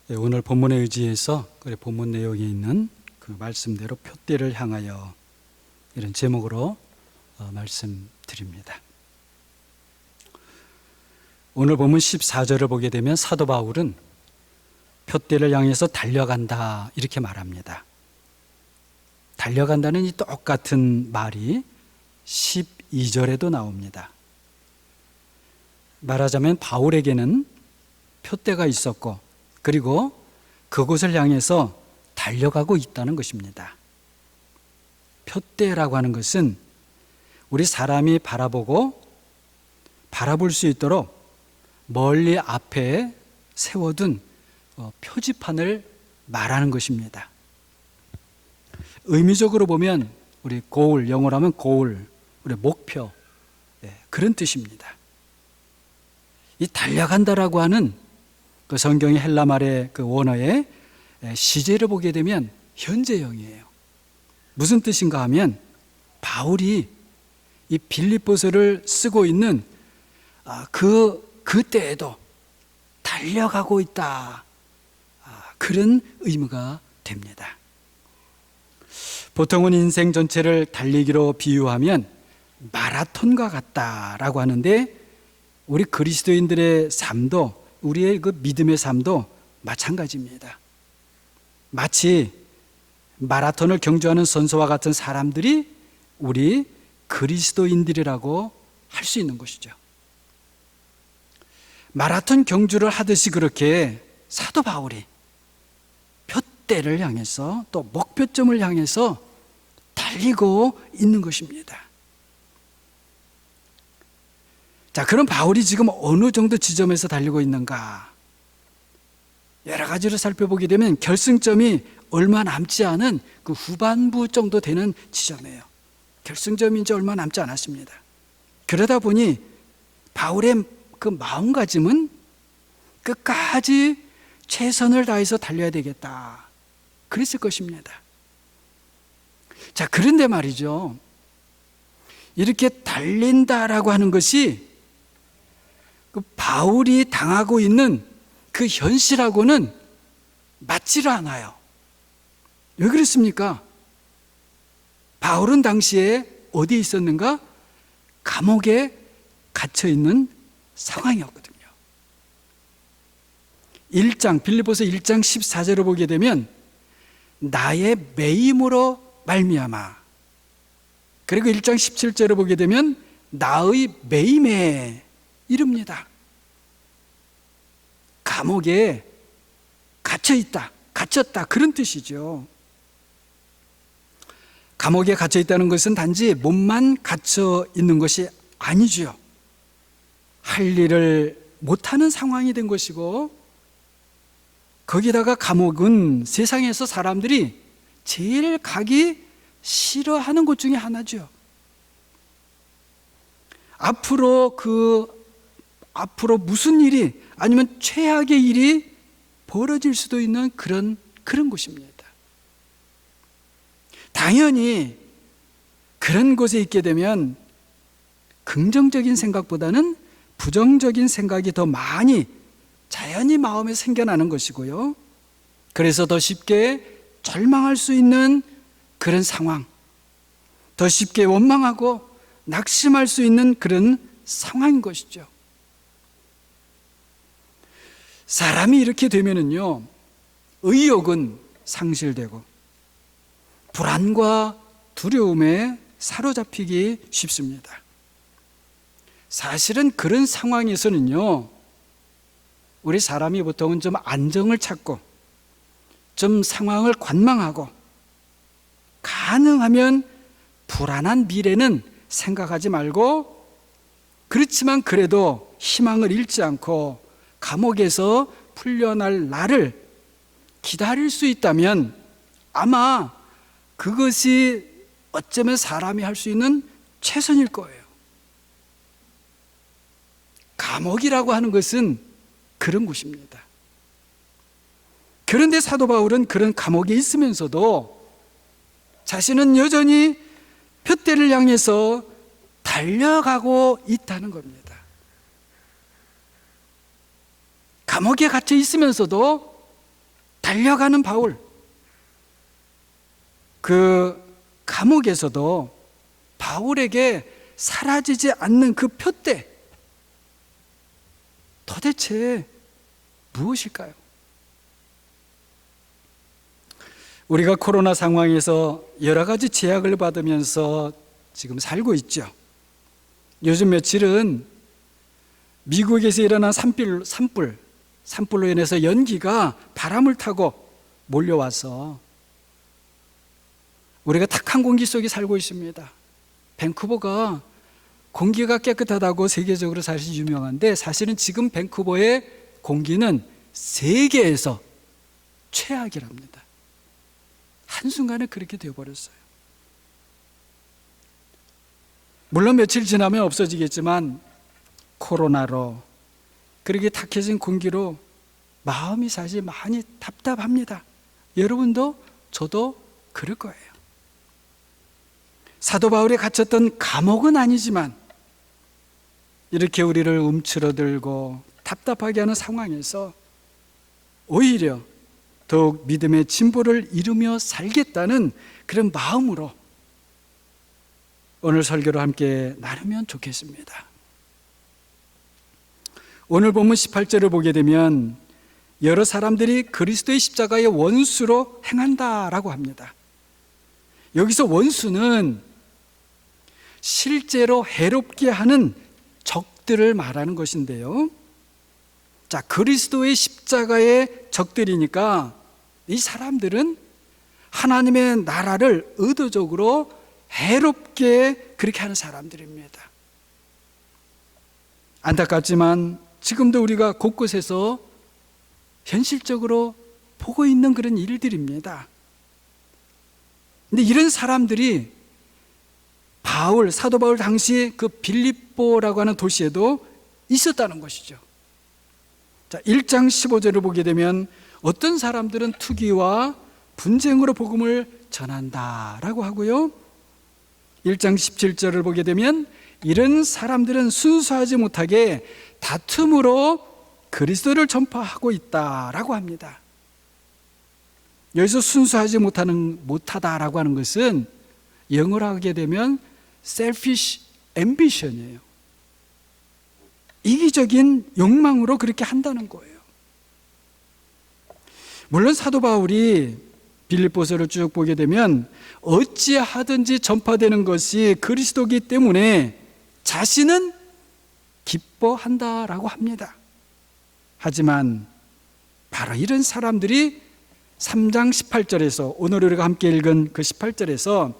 오늘 본문에 의지해서 본문 내용에 있는 그 말씀대로 표대를 향하여 이런 제목으로 말씀드립니다. 오늘 본문 14절을 보게 되면 사도 바울은 표대를 향해서 달려간다 이렇게 말합니다. 달려간다는 이 똑같은 말이 12절에도 나옵니다. 말하자면 바울에게는 표대가 있었고 그리고 그곳을 향해서 달려가고 있다는 것입니다. 표대라고 하는 것은 우리 사람이 바라볼 수 있도록 멀리 앞에 세워둔 표지판을 말하는 것입니다. 의미적으로 보면 우리 goal, 영어로 하면 goal, 우리 목표, 그런 뜻입니다. 이 달려간다라고 하는 그 성경의 헬라 말의 그 원어의 시제를 보게 되면 현재형이에요. 무슨 뜻인가 하면 바울이 이 빌립보서를 쓰고 있는 그때에도 달려가고 있다, 그런 의미가 됩니다. 보통은 인생 전체를 달리기로 비유하면 마라톤과 같다라고 하는데 우리 그리스도인들의 삶도, 우리의 그 믿음의 삶도 마찬가지입니다. 마치 마라톤을 경주하는 선수와 같은 사람들이 우리 그리스도인들이라고 할 수 있는 것이죠. 마라톤 경주를 하듯이 그렇게 사도 바울이 표대를 향해서 또 목표점을 향해서 달리고 있는 것입니다. 자, 그럼 바울이 지금 어느 정도 지점에서 달리고 있는가? 여러 가지로 살펴보게 되면 결승점이 얼마 남지 않은 그 후반부 정도 되는 지점이에요. 결승점이 이제 얼마 남지 않았습니다. 그러다 보니 바울의 그 마음가짐은 끝까지 최선을 다해서 달려야 되겠다, 그랬을 것입니다. 자, 그런데 말이죠, 이렇게 달린다라고 하는 것이 그 바울이 당하고 있는 그 현실하고는 맞지를 않아요. 왜 그렇습니까? 바울은 당시에 어디에 있었는가? 감옥에 갇혀 있는 상황이었거든요. 빌립보서 1장 14절을 보게 되면 나의 매임으로 말미암아, 그리고 1장 17절을 보게 되면 나의 매임에 이릅니다. 감옥에 갇혔다, 그런 뜻이죠. 감옥에 갇혀 있다는 것은 단지 몸만 갇혀 있는 것이 아니죠. 할 일을 못하는 상황이 된 것이고, 거기다가 감옥은 세상에서 사람들이 제일 가기 싫어하는 곳 중에 하나죠. 앞으로 무슨 일이, 아니면 최악의 일이 벌어질 수도 있는 그런 곳입니다. 당연히 그런 곳에 있게 되면 긍정적인 생각보다는 부정적인 생각이 더 많이 자연히 마음에 생겨나는 것이고요. 그래서 더 쉽게 절망할 수 있는 그런 상황, 더 쉽게 원망하고 낙심할 수 있는 그런 상황인 것이죠. 사람이 이렇게 되면은요, 의욕은 상실되고 불안과 두려움에 사로잡히기 쉽습니다. 사실은 그런 상황에서는요, 우리 사람이 보통은 좀 안정을 찾고 좀 상황을 관망하고 가능하면 불안한 미래는 생각하지 말고, 그렇지만 그래도 희망을 잃지 않고 감옥에서 풀려날 날을 기다릴 수 있다면 아마 그것이 어쩌면 사람이 할 수 있는 최선일 거예요. 감옥이라고 하는 것은 그런 곳입니다. 그런데 사도 바울은 그런 감옥에 있으면서도 자신은 여전히 표대를 향해서 달려가고 있다는 겁니다. 감옥에 갇혀 있으면서도 달려가는 바울, 그 감옥에서도 바울에게 사라지지 않는 그 표대, 도대체 무엇일까요? 우리가 코로나 상황에서 여러 가지 제약을 받으면서 지금 살고 있죠. 요즘 며칠은 미국에서 일어난 산불로 인해서 연기가 바람을 타고 몰려와서 우리가 탁한 공기 속에 살고 있습니다. 밴쿠버가 공기가 깨끗하다고 세계적으로 사실 유명한데, 사실은 지금 밴쿠버의 공기는 세계에서 최악이랍니다. 한순간에 그렇게 되어버렸어요. 물론 며칠 지나면 없어지겠지만 코로나로, 그렇게 탁해진 공기로 마음이 사실 많이 답답합니다. 여러분도 저도 그럴 거예요. 사도 바울이 갇혔던 감옥은 아니지만 이렇게 우리를 움츠러들고 답답하게 하는 상황에서 오히려 더욱 믿음의 진보를 이루며 살겠다는 그런 마음으로 오늘 설교를 함께 나누면 좋겠습니다. 오늘 본문 18절을 보게 되면 여러 사람들이 그리스도의 십자가의 원수로 행한다라고 합니다. 여기서 원수는 실제로 해롭게 하는 적들을 말하는 것인데요. 자, 그리스도의 십자가의 적들이니까 이 사람들은 하나님의 나라를 의도적으로 해롭게 그렇게 하는 사람들입니다. 안타깝지만 지금도 우리가 곳곳에서 현실적으로 보고 있는 그런 일들입니다. 근데 이런 사람들이 사도 바울 당시 그 빌립보라고 하는 도시에도 있었다는 것이죠. 자, 1장 15절을 보게 되면 어떤 사람들은 투기와 분쟁으로 복음을 전한다라고 하고요. 1장 17절을 보게 되면 이런 사람들은 순수하지 못하게 다툼으로 그리스도를 전파하고 있다라고 합니다. 여기서 순수하지 못하다라고 하는 것은 영어로 하게 되면 selfish ambition이에요. 이기적인 욕망으로 그렇게 한다는 거예요. 물론 사도 바울이 빌립보서를 쭉 보게 되면 어찌하든지 전파되는 것이 그리스도이기 때문에 자신은 기뻐한다라고 합니다. 하지만 바로 이런 사람들이 3장 18절에서 오늘 우리가 함께 읽은 그 18절에서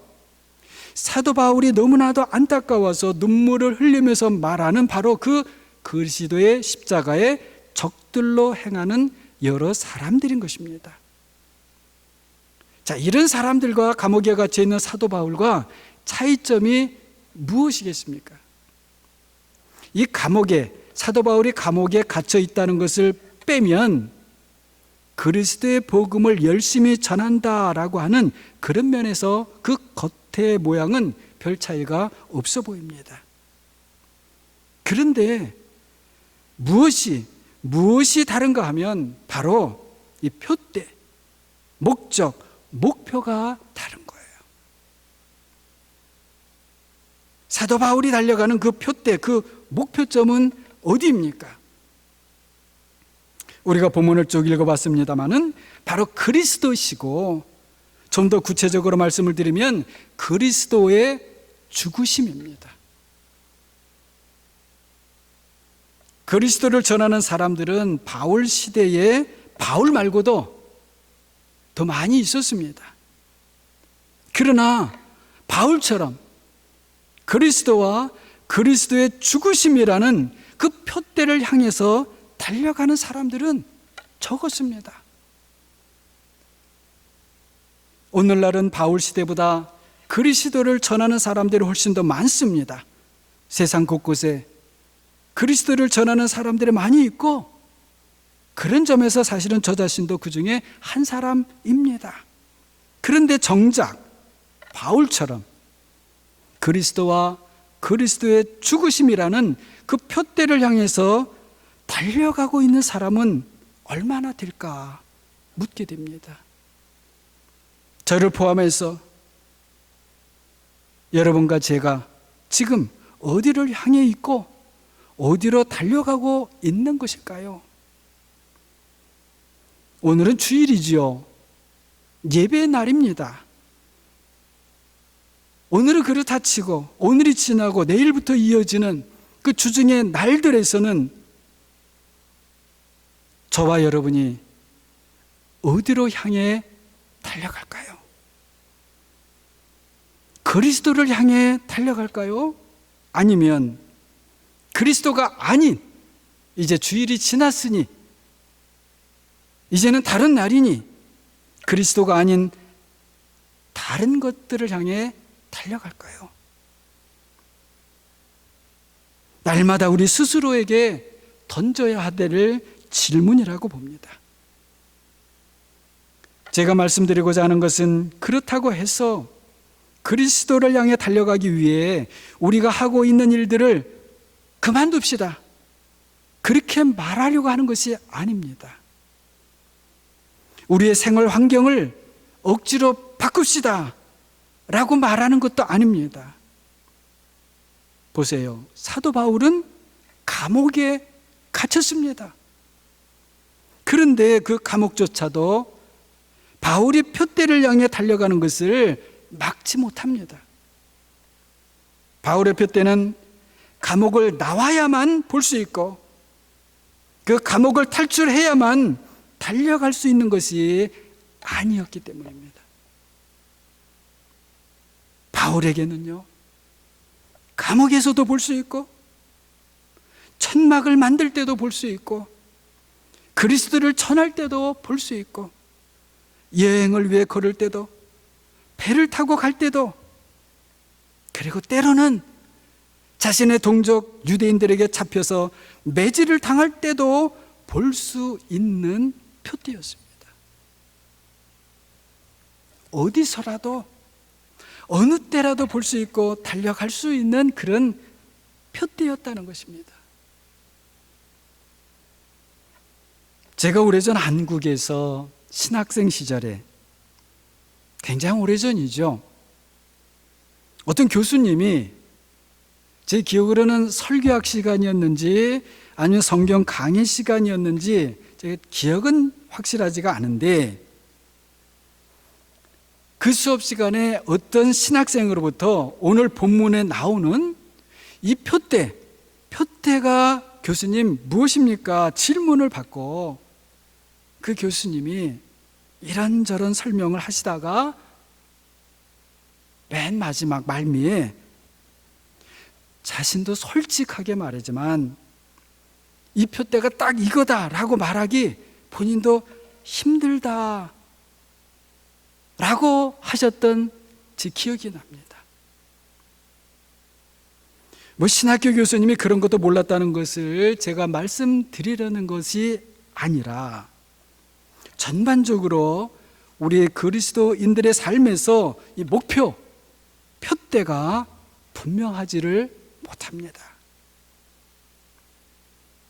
사도 바울이 너무나도 안타까워서 눈물을 흘리면서 말하는 바로 그 그리스도의 십자가의 적들로 행하는 여러 사람들인 것입니다. 자, 이런 사람들과 감옥에 갇혀 있는 사도 바울과 차이점이 무엇이겠습니까? 이 사도 바울이 감옥에 갇혀 있다는 것을 빼면 그리스도의 복음을 열심히 전한다라고 하는 그런 면에서 그 겉의 모양은 별 차이가 없어 보입니다. 그런데 무엇이 다른가 하면 바로 이 표대, 목적, 목표가 다른 거예요. 사도 바울이 달려가는 그 표대, 그 목표점은 어디입니까? 우리가 본문을 쭉 읽어봤습니다마는 바로 그리스도시고, 좀 더 구체적으로 말씀을 드리면 그리스도의 죽으심입니다. 그리스도를 전하는 사람들은 바울 시대에 바울 말고도 더 많이 있었습니다. 그러나 바울처럼 그리스도와 그리스도의 죽으심이라는 그 표대를 향해서 달려가는 사람들은 적었습니다. 오늘날은 바울 시대보다 그리스도를 전하는 사람들이 훨씬 더 많습니다. 세상 곳곳에 그리스도를 전하는 사람들이 많이 있고, 그런 점에서 사실은 저 자신도 그 중에 한 사람입니다. 그런데 정작 바울처럼 그리스도와 그리스도의 죽으심이라는 그 표대를 향해서 달려가고 있는 사람은 얼마나 될까 묻게 됩니다. 저를 포함해서 여러분과 제가 지금 어디를 향해 있고 어디로 달려가고 있는 것일까요? 오늘은 주일이지요. 예배의 날입니다. 오늘은 그렇다 치고 오늘이 지나고 내일부터 이어지는 그 주중의 날들에서는 저와 여러분이 어디로 향해 달려갈까요? 그리스도를 향해 달려갈까요? 아니면 그리스도가 아닌, 이제 주일이 지났으니 이제는 다른 날이니 그리스도가 아닌 다른 것들을 향해 달려갈까요? 날마다 우리 스스로에게 던져야 될 질문이라고 봅니다. 제가 말씀드리고자 하는 것은 그렇다고 해서 그리스도를 향해 달려가기 위해 우리가 하고 있는 일들을 그만둡시다, 그렇게 말하려고 하는 것이 아닙니다. 우리의 생활 환경을 억지로 바꿉시다 라고 말하는 것도 아닙니다. 보세요. 사도 바울은 감옥에 갇혔습니다. 그런데 그 감옥조차도 바울이 표대를 향해 달려가는 것을 막지 못합니다. 바울의 표대는 감옥을 나와야만 볼 수 있고 그 감옥을 탈출해야만 달려갈 수 있는 것이 아니었기 때문입니다. 바울에게는요, 감옥에서도 볼 수 있고 천막을 만들 때도 볼 수 있고 그리스도를 전할 때도 볼 수 있고 여행을 위해 걸을 때도 배를 타고 갈 때도, 그리고 때로는 자신의 동족 유대인들에게 잡혀서 매질을 당할 때도 볼 수 있는 표대였습니다. 어디서라도 어느 때라도 볼 수 있고 달려갈 수 있는 그런 표대였다는 것입니다. 제가 오래전 한국에서 신학생 시절에, 굉장히 오래전이죠, 어떤 교수님이, 제 기억으로는 설교학 시간이었는지 아니면 성경 강의 시간이었는지 제 기억은 확실하지가 않은데, 그 수업 시간에 어떤 신학생으로부터 오늘 본문에 나오는 이 표대가 교수님 무엇입니까? 질문을 받고 그 교수님이 이런저런 설명을 하시다가 맨 마지막 말미에 자신도 솔직하게 말하지만 이 표대가 딱 이거다라고 말하기 본인도 힘들다 라고 하셨던 제 기억이 납니다. 신학교 교수님이 그런 것도 몰랐다는 것을 제가 말씀드리려는 것이 아니라 전반적으로 우리 그리스도인들의 삶에서 이 목표, 표대가 분명하지를 못합니다.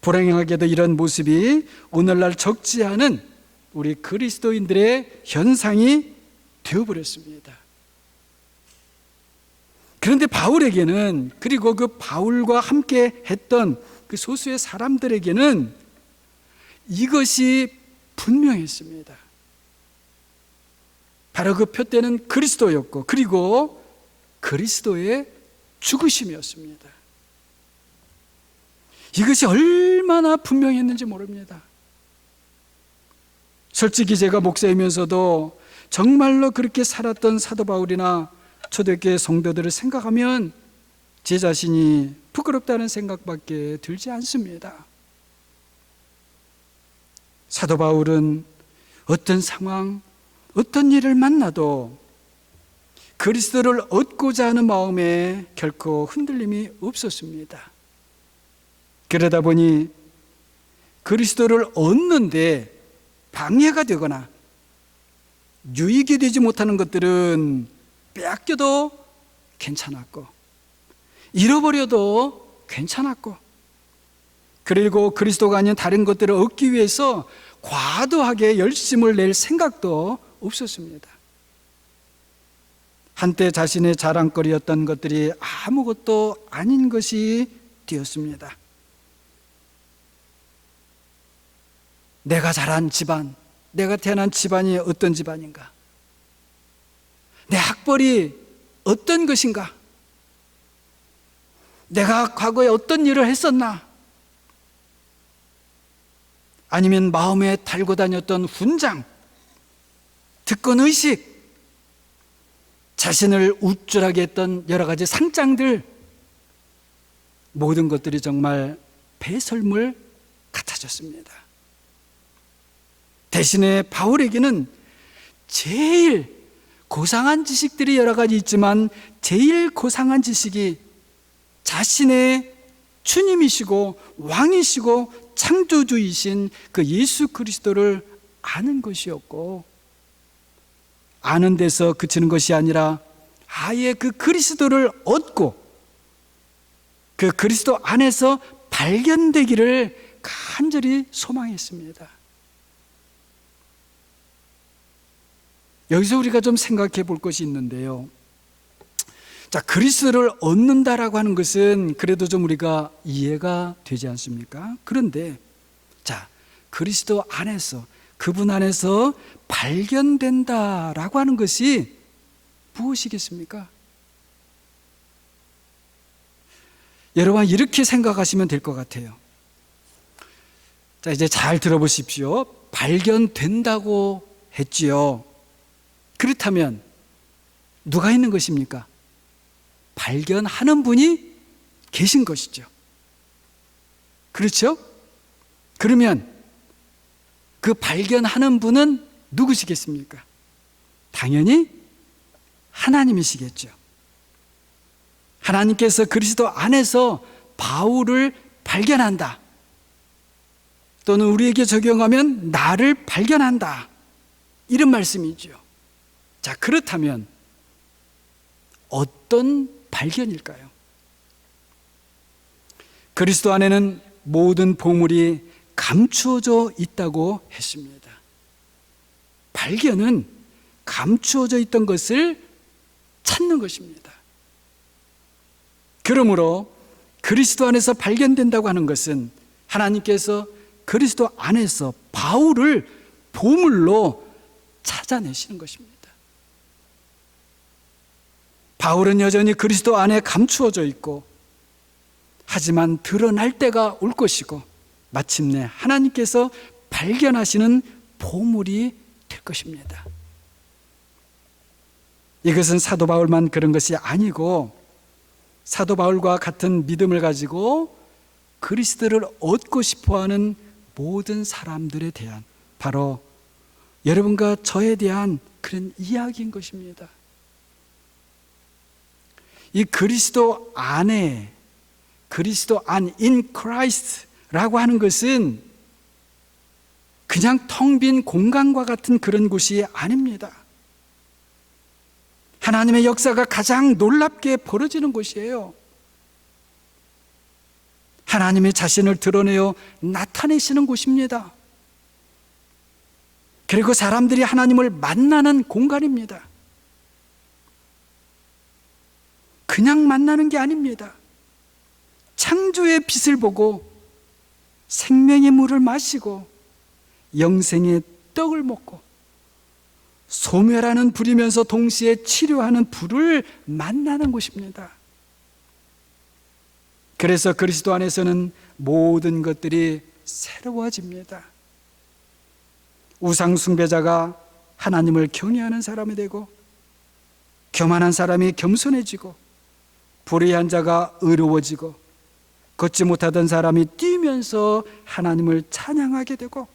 불행하게도 이런 모습이 오늘날 적지 않은 우리 그리스도인들의 현상이 되어버렸습니다. 그런데 바울에게는, 그리고 그 바울과 함께 했던 그 소수의 사람들에게는 이것이 분명했습니다. 바로 그 표대는 그리스도였고, 그리고 그리스도의 죽으심이었습니다. 이것이 얼마나 분명했는지 모릅니다. 솔직히 제가 목사이면서도 정말로 그렇게 살았던 사도 바울이나 초대교회 성도들을 생각하면 제 자신이 부끄럽다는 생각밖에 들지 않습니다. 사도 바울은 어떤 상황, 어떤 일을 만나도 그리스도를 얻고자 하는 마음에 결코 흔들림이 없었습니다. 그러다 보니 그리스도를 얻는데 방해가 되거나 유익이 되지 못하는 것들은 빼앗겨도 괜찮았고, 잃어버려도 괜찮았고, 그리고 그리스도가 아닌 다른 것들을 얻기 위해서 과도하게 열심을 낼 생각도 없었습니다. 한때 자신의 자랑거리였던 것들이 아무것도 아닌 것이 되었습니다. 내가 자란 집안, 내가 태어난 집안이 어떤 집안인가? 내 학벌이 어떤 것인가? 내가 과거에 어떤 일을 했었나? 아니면 마음에 달고 다녔던 훈장, 득권의식, 자신을 우쭐하게 했던 여러 가지 상장들, 모든 것들이 정말 배설물 같아졌습니다. 대신에 바울에게는 제일 고상한 지식들이 여러 가지 있지만 제일 고상한 지식이 자신의 주님이시고 왕이시고 창조주이신 그 예수 그리스도를 아는 것이었고, 아는 데서 그치는 것이 아니라 아예 그 그리스도를 얻고 그 그리스도 안에서 발견되기를 간절히 소망했습니다. 여기서 우리가 좀 생각해 볼 것이 있는데요. 자, 그리스도를 얻는다라고 하는 것은 그래도 좀 우리가 이해가 되지 않습니까? 그런데 자, 그리스도 안에서, 그분 안에서 발견된다라고 하는 것이 무엇이겠습니까? 여러분, 이렇게 생각하시면 될 것 같아요. 자, 이제 잘 들어보십시오. 발견된다고 했지요. 그렇다면 누가 있는 것입니까? 발견하는 분이 계신 것이죠. 그렇죠? 그러면 그 발견하는 분은 누구시겠습니까? 당연히 하나님이시겠죠. 하나님께서 그리스도 안에서 바울을 발견한다. 또는 우리에게 적용하면 나를 발견한다. 이런 말씀이죠. 자, 그렇다면 어떤 발견일까요? 그리스도 안에는 모든 보물이 감추어져 있다고 했습니다. 발견은 감추어져 있던 것을 찾는 것입니다. 그러므로 그리스도 안에서 발견된다고 하는 것은 하나님께서 그리스도 안에서 바울을 보물로 찾아내시는 것입니다. 바울은 여전히 그리스도 안에 감추어져 있고, 하지만 드러날 때가 올 것이고 마침내 하나님께서 발견하시는 보물이 될 것입니다. 이것은 사도 바울만 그런 것이 아니고 사도 바울과 같은 믿음을 가지고 그리스도를 얻고 싶어하는 모든 사람들에 대한, 바로 여러분과 저에 대한 그런 이야기인 것입니다. 이 그리스도 안에, 그리스도 안, in Christ라고 하는 것은 그냥 텅 빈 공간과 같은 그런 곳이 아닙니다. 하나님의 역사가 가장 놀랍게 벌어지는 곳이에요. 하나님의 자신을 드러내어 나타내시는 곳입니다. 그리고 사람들이 하나님을 만나는 공간입니다. 그냥 만나는 게 아닙니다. 창조의 빛을 보고 생명의 물을 마시고 영생의 떡을 먹고 소멸하는 불이면서 동시에 치료하는 불을 만나는 곳입니다. 그래서 그리스도 안에서는 모든 것들이 새로워집니다. 우상 숭배자가 하나님을 경외하는 사람이 되고, 교만한 사람이 겸손해지고, 불의한 자가 의로워지고, 걷지 못하던 사람이 뛰면서 하나님을 찬양하게 되고,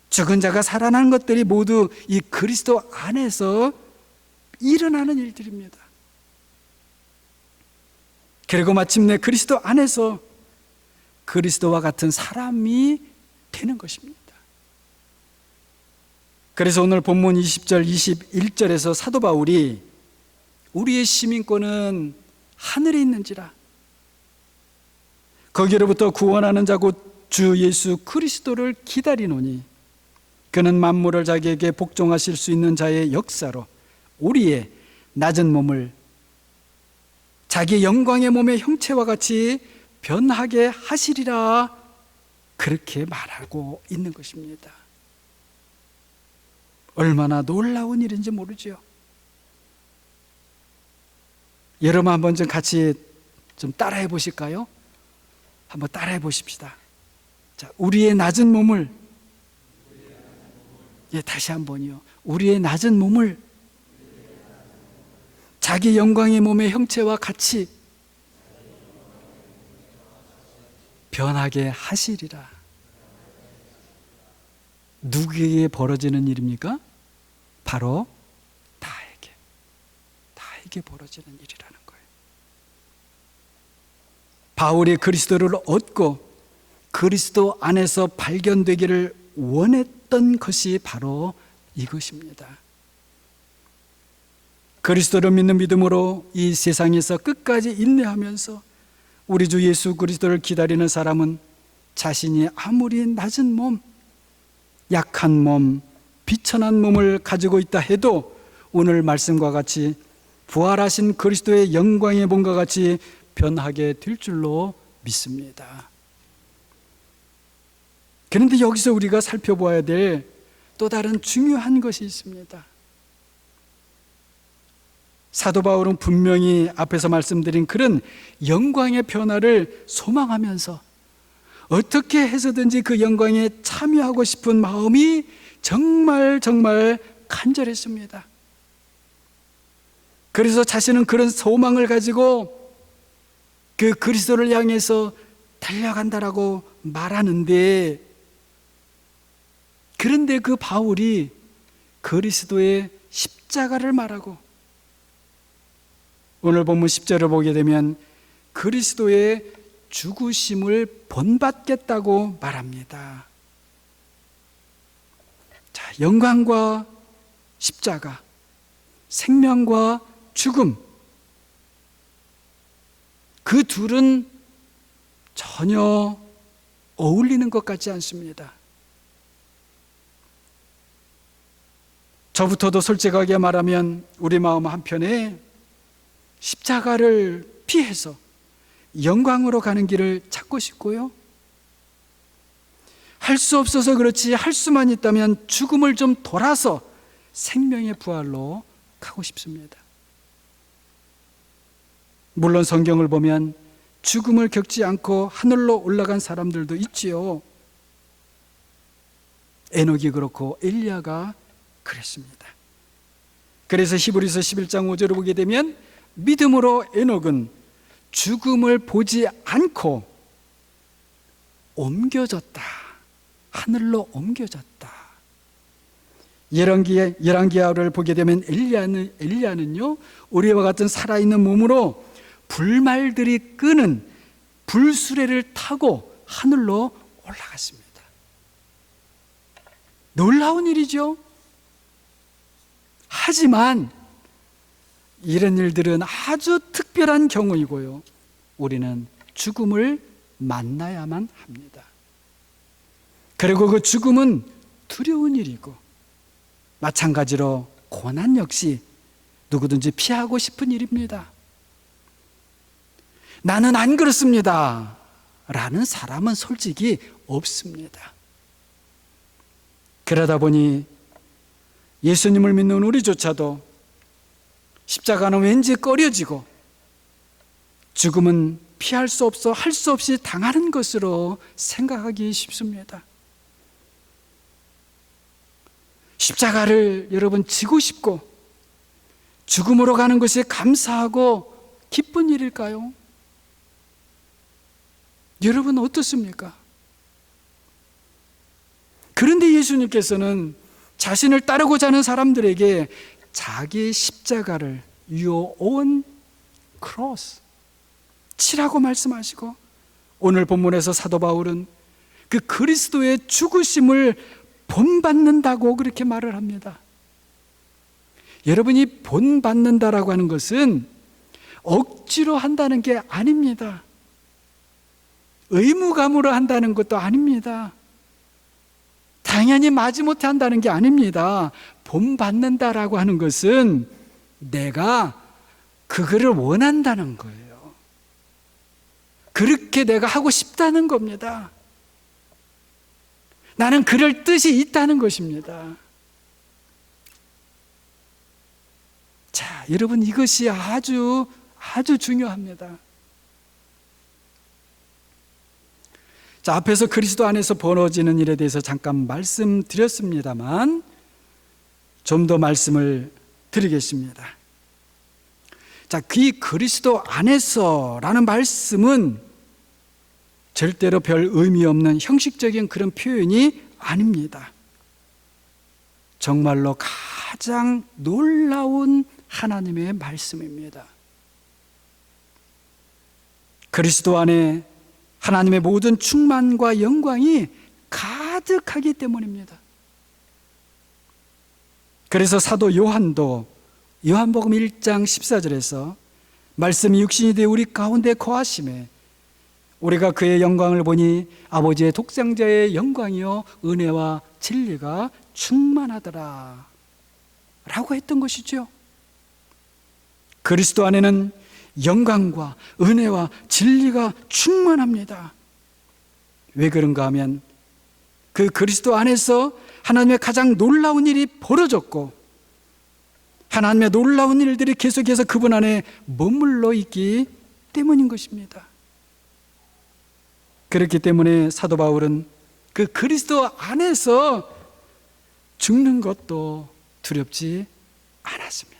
죽은 자가 살아나는 것들이 모두 이 그리스도 안에서 일어나는 일들입니다. 그리고 마침내 그리스도 안에서 그리스도와 같은 사람이 되는 것입니다. 그래서 오늘 본문 20절, 21절에서 사도 바울이 우리의 시민권은 하늘에 있는지라, 거기로부터 구원하는 자고 주 예수 그리스도를 기다리노니 그는 만물을 자기에게 복종하실 수 있는 자의 역사로 우리의 낮은 몸을 자기 영광의 몸의 형체와 같이 변하게 하시리라, 그렇게 말하고 있는 것입니다. 얼마나 놀라운 일인지 모르죠. 여러분 한번 좀 같이 좀 따라해 보실까요? 한번 따라해 보십시다. 자, 우리의 낮은 몸을, 다시 한번요. 우리의 낮은 몸을 자기 영광의 몸의 형체와 같이 변하게 하시리라. 누구에게 벌어지는 일입니까? 바로 나에게 벌어지는 일이라는 거예요. 바울이 그리스도를 얻고 그리스도 안에서 발견되기를 원했던 것이 바로 이것입니다. 그리스도를 믿는 믿음으로 이 세상에서 끝까지 인내하면서 우리 주 예수 그리스도를 기다리는 사람은 자신이 아무리 낮은 몸, 약한 몸, 비천한 몸을 가지고 있다 해도 오늘 말씀과 같이 부활하신 그리스도의 영광의 몸과 같이 변하게 될 줄로 믿습니다. 그런데 여기서 우리가 살펴보아야 될 또 다른 중요한 것이 있습니다. 사도 바울은 분명히 앞에서 말씀드린 그런 영광의 변화를 소망하면서 어떻게 해서든지 그 영광에 참여하고 싶은 마음이 정말 간절했습니다. 그래서 자신은 그런 소망을 가지고 그 그리스도를 향해서 달려간다라고 말하는데, 그런데 그 바울이 그리스도의 십자가를 말하고 오늘 본문 10절을 보게 되면 그리스도의 죽으심을 본받겠다고 말합니다. 자, 영광과 십자가, 생명과 죽음, 그 둘은 전혀 어울리는 것 같지 않습니다. 저부터도 솔직하게 말하면 우리 마음 한편에 십자가를 피해서 영광으로 가는 길을 찾고 싶고요, 할 수 없어서 그렇지 할 수만 있다면 죽음을 좀 돌아서 생명의 부활로 가고 싶습니다. 물론 성경을 보면 죽음을 겪지 않고 하늘로 올라간 사람들도 있지요. 에녹이 그렇고 엘리야가 그랬습니다. 그래서 히브리서 11장 5절을 보게 되면 믿음으로 에녹은 죽음을 보지 않고 옮겨졌다, 하늘로 옮겨졌다. 열왕기하를 보게 되면 엘리야는요, 우리와 같은 살아있는 몸으로 불말들이 끄는 불수레를 타고 하늘로 올라갔습니다. 놀라운 일이죠. 하지만 이런 일들은 아주 특별한 경우이고요, 우리는 죽음을 만나야만 합니다. 그리고 그 죽음은 두려운 일이고 마찬가지로 고난 역시 누구든지 피하고 싶은 일입니다. 나는 안 그렇습니다 라는 사람은 솔직히 없습니다. 그러다 보니 예수님을 믿는 우리조차도 십자가는 왠지 꺼려지고 죽음은 피할 수 없어 할 수 없이 당하는 것으로 생각하기 쉽습니다. 십자가를 여러분 지고 싶고 죽음으로 가는 것이 감사하고 기쁜 일일까요? 여러분 어떻습니까? 그런데 예수님께서는 자신을 따르고자 하는 사람들에게 자기 십자가를 Your own cross 치라고 말씀하시고, 오늘 본문에서 사도 바울은 그 그리스도의 죽으심을 본받는다고 그렇게 말을 합니다. 여러분이 본받는다라고 하는 것은 억지로 한다는 게 아닙니다. 의무감으로 한다는 것도 아닙니다. 당연히 마지못해 한다는 게 아닙니다. 본받는다라고 하는 것은 내가 그거를 원한다는 거예요. 그렇게 내가 하고 싶다는 겁니다. 나는 그럴 뜻이 있다는 것입니다. 자, 여러분, 이것이 아주 중요합니다. 자, 앞에서 그리스도 안에서 벌어지는 일에 대해서 잠깐 말씀드렸습니다만 좀 더 말씀을 드리겠습니다. 자, 이 그리스도 안에서라는 말씀은 절대로 별 의미 없는 형식적인 그런 표현이 아닙니다. 정말로 가장 놀라운 하나님의 말씀입니다. 그리스도 안에 하나님의 모든 충만과 영광이 가득하기 때문입니다. 그래서 사도 요한도 요한복음 1장 14절에서 말씀이 육신이 되어 우리 가운데 거하심에 우리가 그의 영광을 보니 아버지의 독생자의 영광이요 은혜와 진리가 충만하더라 라고 했던 것이죠. 그리스도 안에는 영광과 은혜와 진리가 충만합니다. 왜 그런가 하면 그 그리스도 안에서 하나님의 가장 놀라운 일이 벌어졌고 하나님의 놀라운 일들이 계속해서 그분 안에 머물러 있기 때문인 것입니다. 그렇기 때문에 사도 바울은 그 그리스도 안에서 죽는 것도 두렵지 않았습니다.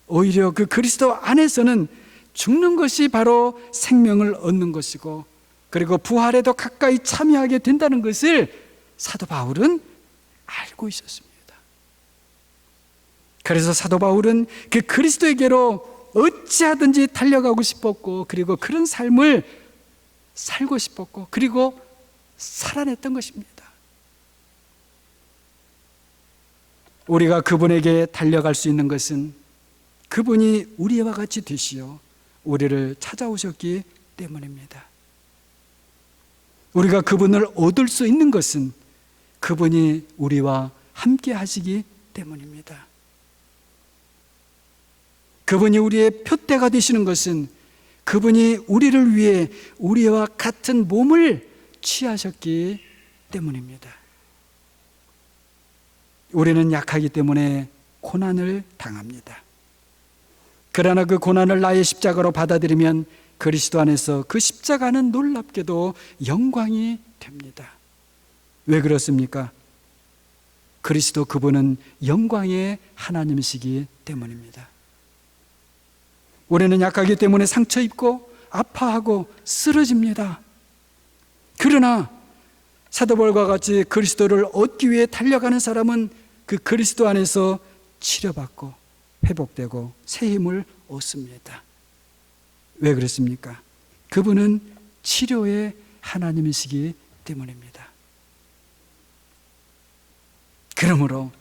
오히려 그 그리스도 안에서는 죽는 것이 바로 생명을 얻는 것이고 그리고 부활에도 가까이 참여하게 된다는 것을 사도 바울은 알고 있었습니다. 그래서 사도 바울은 그 그리스도에게로 어찌하든지 달려가고 싶었고 그리고 그런 삶을 살고 싶었고 그리고 살아냈던 것입니다. 우리가 그분에게 달려갈 수 있는 것은 그분이 우리와 같이 되시어 우리를 찾아오셨기 때문입니다. 우리가 그분을 얻을 수 있는 것은 그분이 우리와 함께 하시기 때문입니다. 그분이 우리의 표대가 되시는 것은 그분이 우리를 위해 우리와 같은 몸을 취하셨기 때문입니다. 우리는 약하기 때문에 고난을 당합니다. 그러나 그 고난을 나의 십자가로 받아들이면 그리스도 안에서 그 십자가는 놀랍게도 영광이 됩니다. 왜 그렇습니까? 그리스도 그분은 영광의 하나님이시기 때문입니다. 우리는 약하기 때문에 상처 입고 아파하고 쓰러집니다. 그러나 사도 바울과 같이 그리스도를 얻기 위해 달려가는 사람은 그 그리스도 안에서 치료받고 회복되고 새 힘을 얻습니다. 왜 그렇습니까? 그분은 치료의 하나님이시기 때문입니다. 그러므로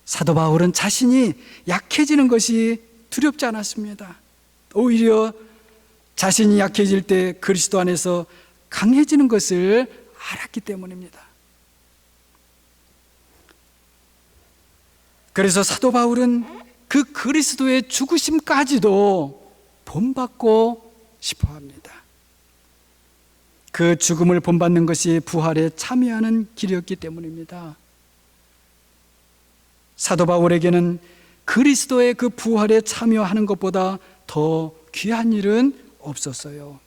사도 바울은 자신이 약해지는 것이 두렵지 않았습니다. 오히려 자신이 약해질 때 그리스도 안에서 강해지는 것을 알았기 때문입니다. 그래서 사도 바울은 그 그리스도의 죽으심까지도 본받고 싶어 합니다. 그 죽음을 본받는 것이 부활에 참여하는 길이었기 때문입니다. 사도 바울에게는 그리스도의 그 부활에 참여하는 것보다 더 귀한 일은 없었어요.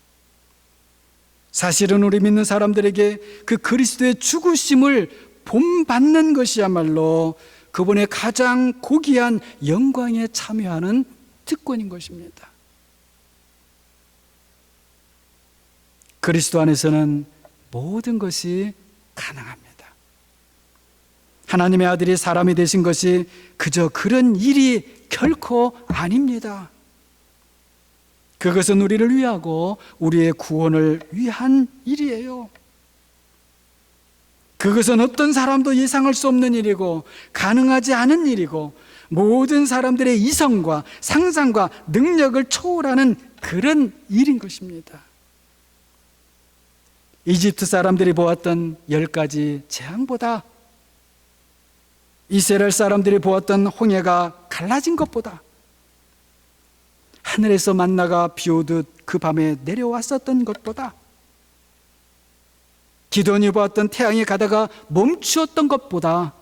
사실은 우리 믿는 사람들에게 그 그리스도의 죽으심을 본받는 것이야말로 그분의 가장 고귀한 영광에 참여하는 특권인 것입니다. 그리스도 안에서는 모든 것이 가능합니다. 하나님의 아들이 사람이 되신 것이 그저 그런 일이 결코 아닙니다. 그것은 우리를 위하고 우리의 구원을 위한 일이에요. 그것은 어떤 사람도 예상할 수 없는 일이고 가능하지 않은 일이고 모든 사람들의 이성과 상상과 능력을 초월하는 그런 일인 것입니다. 이집트 사람들이 보았던 10가지 재앙보다, 이스라엘 사람들이 보았던 홍해가 갈라진 것보다, 하늘에서 만나가 비오듯 그 밤에 내려왔었던 것보다, 기드온이 보았던 태양이 가다가 멈추었던 것보다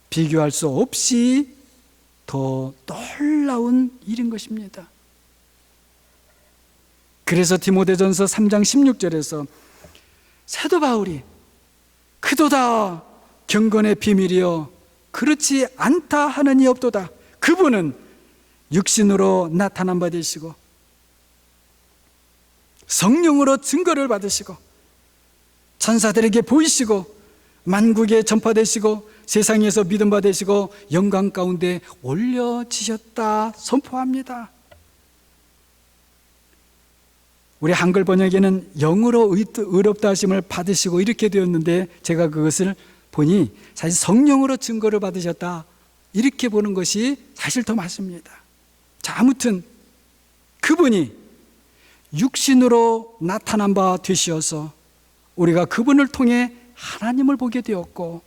비교할 수 없이 더 놀라운 일인 것입니다. 그래서 디모데전서 3장 16절에서 사도 바울이 그도다 경건의 비밀이여 그렇지 않다 하는 이 없도다. 그분은 육신으로 나타난 바 되시고 성령으로 증거를 받으시고 천사들에게 보이시고 만국에 전파되시고 세상에서 믿음 받으시고 영광 가운데 올려지셨다 선포합니다. 우리 한글 번역에는 영으로 의롭다 하심을 받으시고 이렇게 되었는데, 제가 그것을 보니 사실 성령으로 증거를 받으셨다 이렇게 보는 것이 사실 더 맞습니다. 자, 아무튼 그분이 육신으로 나타난 바 되시어서 우리가 그분을 통해 하나님을 보게 되었고,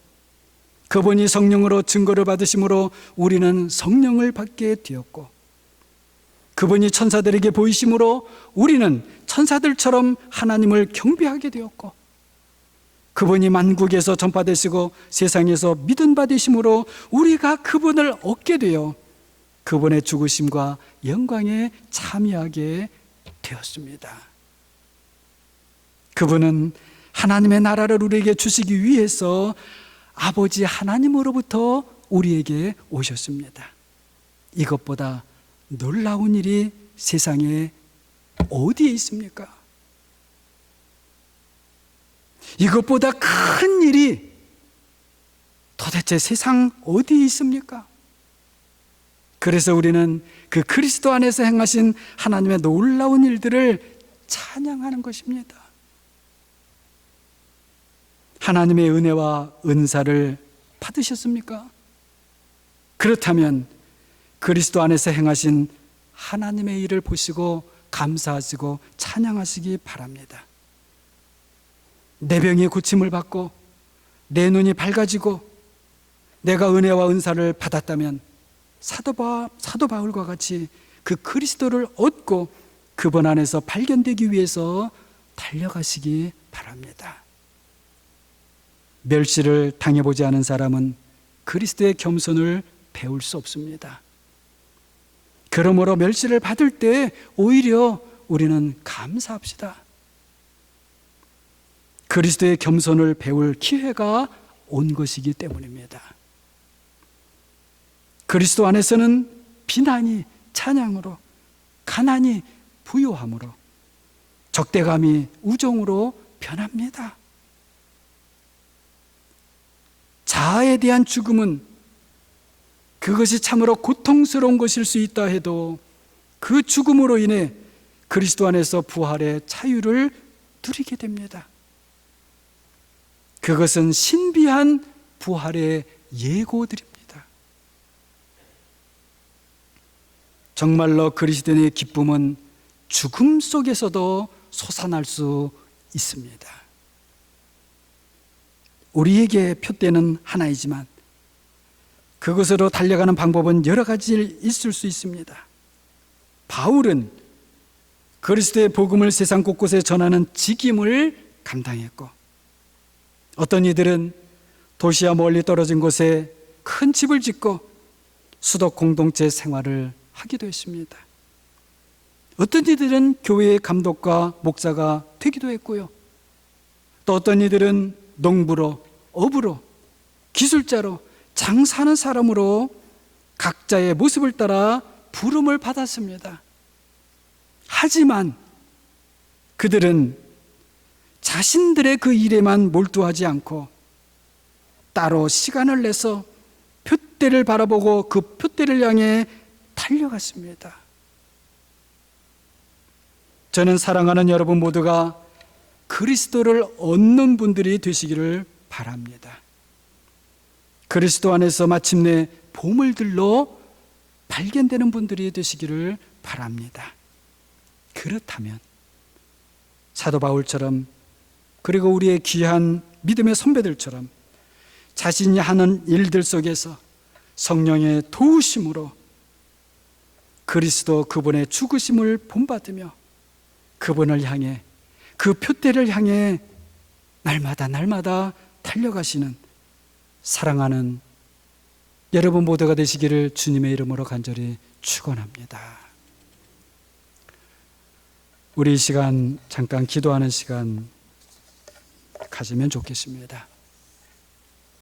그분이 성령으로 증거를 받으심으로 우리는 성령을 받게 되었고, 그분이 천사들에게 보이심으로 우리는 천사들처럼 하나님을 경배하게 되었고, 그분이 만국에서 전파되시고 세상에서 믿음 받으심으로 우리가 그분을 얻게 되어 그분의 죽으심과 영광에 참여하게 되었습니다. 그분은 하나님의 나라를 우리에게 주시기 위해서 아버지 하나님으로부터 우리에게 오셨습니다. 이것보다 놀라운 일이 세상에 어디에 있습니까? 이것보다 큰 일이 도대체 세상 어디에 있습니까? 그래서 우리는 그 그리스도 안에서 행하신 하나님의 놀라운 일들을 찬양하는 것입니다. 하나님의 은혜와 은사를 받으셨습니까? 그렇다면 그리스도 안에서 행하신 하나님의 일을 보시고 감사하시고 찬양하시기 바랍니다. 내 병이 고침을 받고 내 눈이 밝아지고 내가 은혜와 은사를 받았다면 사도 바울과 같이 그 그리스도를 얻고 그분 안에서 발견되기 위해서 달려가시기 바랍니다. 멸시를 당해보지 않은 사람은 그리스도의 겸손을 배울 수 없습니다. 그러므로 멸시를 받을 때 오히려 우리는 감사합시다. 그리스도의 겸손을 배울 기회가 온 것이기 때문입니다. 그리스도 안에서는 비난이 찬양으로, 가난이 부요함으로, 적대감이 우정으로 변합니다. 자아에 대한 죽음은 그것이 참으로 고통스러운 것일 수 있다 해도 그 죽음으로 인해 그리스도 안에서 부활의 자유를 누리게 됩니다. 그것은 신비한 부활의 예고들입니다. 정말로 그리스도인의 기쁨은 죽음 속에서도 솟아날 수 있습니다. 우리에게 표대는 하나이지만 그것으로 달려가는 방법은 여러 가지 있을 수 있습니다. 바울은 그리스도의 복음을 세상 곳곳에 전하는 직임을 감당했고, 어떤 이들은 도시와 멀리 떨어진 곳에 큰 집을 짓고 수도 공동체 생활을 하기도 했습니다. 어떤 이들은 교회의 감독과 목사가 되기도 했고요. 또 어떤 이들은 농부로, 어부로, 기술자로, 장사하는 사람으로 각자의 모습을 따라 부름을 받았습니다. 하지만 그들은 자신들의 그 일에만 몰두하지 않고 따로 시간을 내서 표대를 바라보고 그 표대를 향해 달려갔습니다. 저는 사랑하는 여러분 모두가 그리스도를 얻는 분들이 되시기를 바랍니다. 그리스도 안에서 마침내 보물들로 발견되는 분들이 되시기를 바랍니다. 그렇다면 사도 바울처럼, 그리고 우리의 귀한 믿음의 선배들처럼 자신이 하는 일들 속에서 성령의 도우심으로 그리스도 그분의 죽으심을 본받으며 그분을 향해, 그 표대를 향해 날마다 날마다 달려가시는 사랑하는 여러분 모두가 되시기를 주님의 이름으로 간절히 축원합니다. 우리 이 시간 잠깐 기도하는 시간 가지면 좋겠습니다.